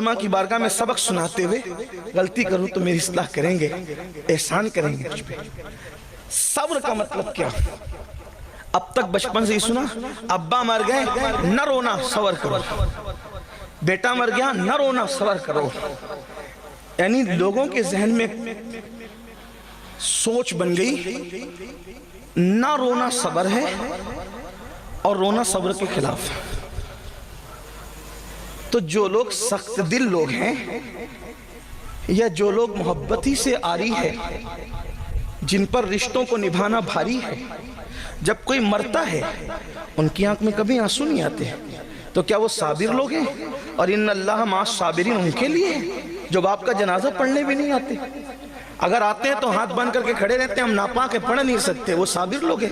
علماء کی بارگاہ میں سبق سناتے ہوئے غلطی کروں تو میری اصلاح کریں گے، احسان کریں گے مجھ پہ۔ صبر کا مطلب کیا؟ اب تک بچپن سے ہی سنا، ابا مر گئے نہ رونا صبر کرو، بیٹا مر گیا نہ رونا صبر کرو۔ یعنی لوگوں کے ذہن میں سوچ بن گئی نہ رونا صبر ہے اور رونا صبر کے خلاف ہے۔ تو جو لوگ سخت دل لوگ ہیں یا جو لوگ محبتی سے آری ہے، جن پر رشتوں کو نبھانا بھاری ہے، جب کوئی مرتا ہے ان کی آنکھ میں کبھی آنسو نہیں آتے، تو کیا وہ صابر لوگ ہیں؟ اور ان اللہ مع الصابرین ان کے لیے جو باپ کا جنازہ پڑھنے بھی نہیں آتے، اگر آتے ہیں تو ہاتھ بند کر کے کھڑے رہتے ہیں، ہم ناپاک پڑھ نہیں سکتے، وہ صابر لوگ ہیں۔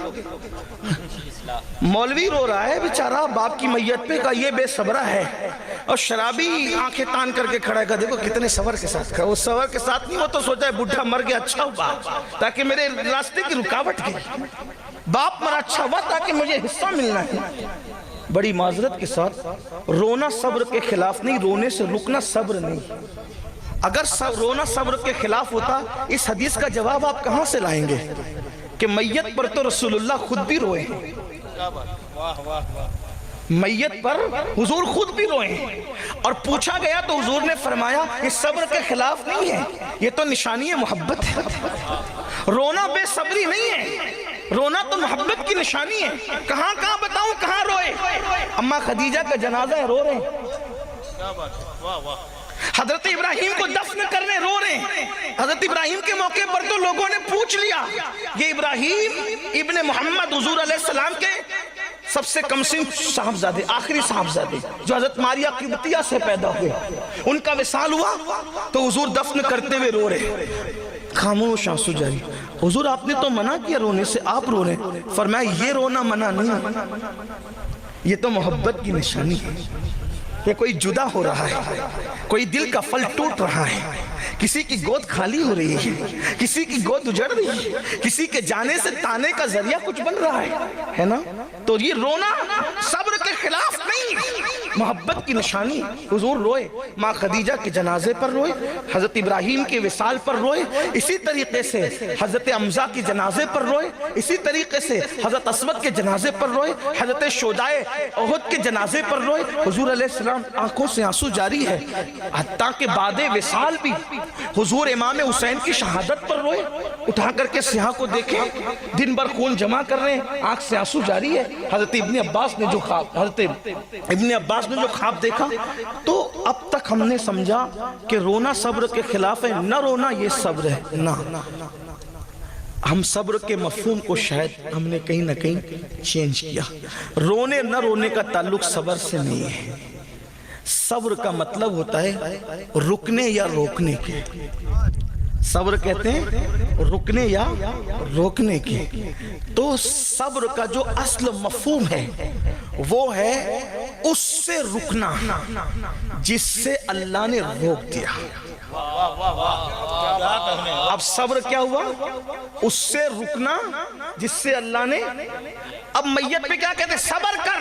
مولوی رو رہا ہے بیچارہ باپ کی میت پہ، کہ یہ بے صبرہ ہے، اور شرابی آنکھیں تان کر کے کھڑا ہے، کہ دیکھو کتنے صبر کے ساتھ کھڑا۔ وہ صبر کے ساتھ نہیں، وہ تو سوچا ہے بڈھا مر گیا اچھا ہوا تاکہ میرے راستے کی رکاوٹ گئی، باپ مرا اچھا ہوا تاکہ مجھے حصہ ملنا ہے۔ بڑی معذرت کے ساتھ رونا صبر کے خلاف نہیں، رونے سے رکنا صبر نہیں۔ اگر رونا صبر کے خلاف ہوتا اس حدیث کا جواب آپ کہاں سے لائیں گے کہ میت پر تو رسول اللہ خود بھی روئے ہیں، میت پر حضور خود بھی روئے ہیں، اور پوچھا گیا تو حضور نے فرمایا یہ صبر کے خلاف نہیں ہے، یہ تو نشانی محبت ہے۔ رونا بے صبری نہیں ہے، رونا تو محبت کی نشانی ہے۔ کہاں کہاں بتاؤں کہاں روئے؟ اماں خدیجہ کا جنازہ ہے، رو رہے ہیں۔ حضرت ابراہیم کو دفن کرنے رو رہے ہیں۔ حضرت ابراہیم کے موقع پر تو لوگوں نے پوچھ لیا یہ ابراہیم ابن محمد حضور علیہ السلام کے سب سے کم سن صاحبزادے، آخری صاحبزادے جو حضرت ماریہ قبطیہ سے پیدا ہوئے، ان کا وصال ہوا تو حضور دفن کرتے ہوئے رو رہے، خاموش آنسو جاری۔ حضور آپ نے تو منع کیا رونے سے، آپ رو رہے ہیں۔ فرمایا یہ رونا منع نہیں، یہ تو محبت کی نشانی ہے کہ کوئی جدا ہو رہا ہے، کوئی دل کا پھل ٹوٹ رہا ہے، کسی کی گود خالی ہو رہی ہے، کسی کی گود اجڑ رہی ہے، کسی کے جانے سے تانے کا ذریعہ کچھ بن رہا ہے نا؟ تو یہ رونا صبر کے خلاف نہیں، محبت کی نشانی۔ حضور روئے، ماں خدیجہ کے جنازے پر روئے، حضرت ابراہیم کے وصال پر روئے، اسی طریقے سے حضرت حمزہ کے جنازے پر روئے، اسی طریقے سے حضرت اسود کے جنازے پر روئے، حضرت شہدائے احد کے جنازے پر روئے۔ حضور علیہ السلام آنکھوں سے آنسو جاری ہے، حتیٰ کہ بعد وصال بھی حضور امام حسین کی شہادت پر روئے، اٹھا کر کے سیاہ کو دیکھیں، دن بھر خون جمع کر رہے ہیں، آنکھ سے آنسو جاری ہے۔ حضرت ابن عباس نے جو خواب دیکھا، تو اب تک ہم نے سمجھا کہ رونا صبر کے خلاف ہے، نہ رونا یہ صبر ہے، نہ ہم صبر کے مفہوم کو شاید ہم نے کہیں نہ کہیں چینج کیا۔ رونے نہ رونے کا تعلق صبر سے نہیں ہے، صبر کا مطلب ہوتا ہے رکنے یا روکنے کے، صبر کہتے ہیں رکنے یا روکنے کے۔ تو صبر کا جو اصل مفہوم ہے وہ ہے اس سے رکنا جس سے اللہ نے روک دیا۔ اب صبر کیا ہوا؟ اس سے رکنا جس سے اللہ نے، اب میت پہ کیا کہتے ہیں؟ صبر کر،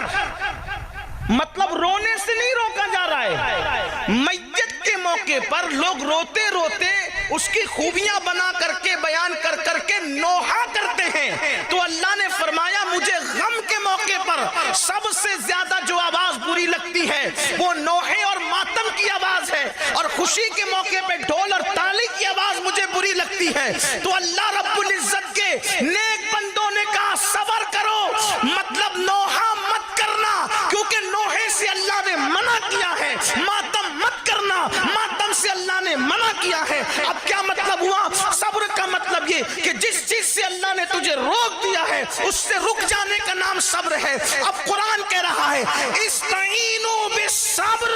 مطلب رونے سے نہیں روکا جا رہا ہے۔ میت کے موقع پر لوگ روتے روتے اس کی خوبیاں بنا کر کے بیان کر کر کے نوحہ کرتے ہیں، تو اللہ نے فرمایا مجھے غم کے موقع پر سب سے زیادہ جو آواز بری لگتی ہے وہ نوحے اور ماتم کی آواز ہے، اور خوشی کے موقع پہ ڈھول اور تالی کی آواز مجھے بری لگتی ہے۔ تو اللہ رب العزت کے نیک بندوں نے کہا صبر کرو، مطلب نوحہ مت کرنا، کیونکہ نوحے سے اللہ نے منع کیا ہے، ماتم مت کرنا، ماتم سے اللہ نے منع کیا ہے۔ اب کیا مطلب ہوا؟ صبر کا مطلب یہ کہ جس چیز سے اللہ نے تجھے روک دیا ہے اس سے رک جانے کا نام صبر ہے۔ اب قرآن کہہ رہا ہے استعینوا بالصبر،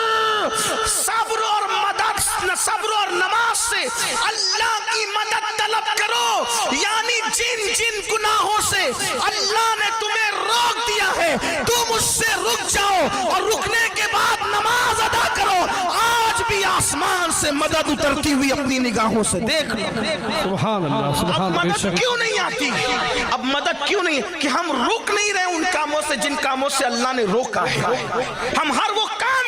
صبر اور مدد، صبر اور نماز سے اللہ کی مدد طلب کرو، یعنی جن جن گناہوں سے اللہ نے تمہیں روک دیا ہے تم اس سے رک جاؤ، اور رکنے کے بعد نماز ادا کرو۔ آج بھی آسمان سے مدد اترتی ہوئی اپنی نگاہوں سے دیکھ لو۔ سبحان اللہ، سبحان اللہ۔ اب مدد کیوں نہیں آتی؟ اب مدد کیوں نہیں؟ کہ ہم رک نہیں رہے ان کاموں سے جن کاموں سے اللہ نے روکا ہے۔ ہم ہر وہ کام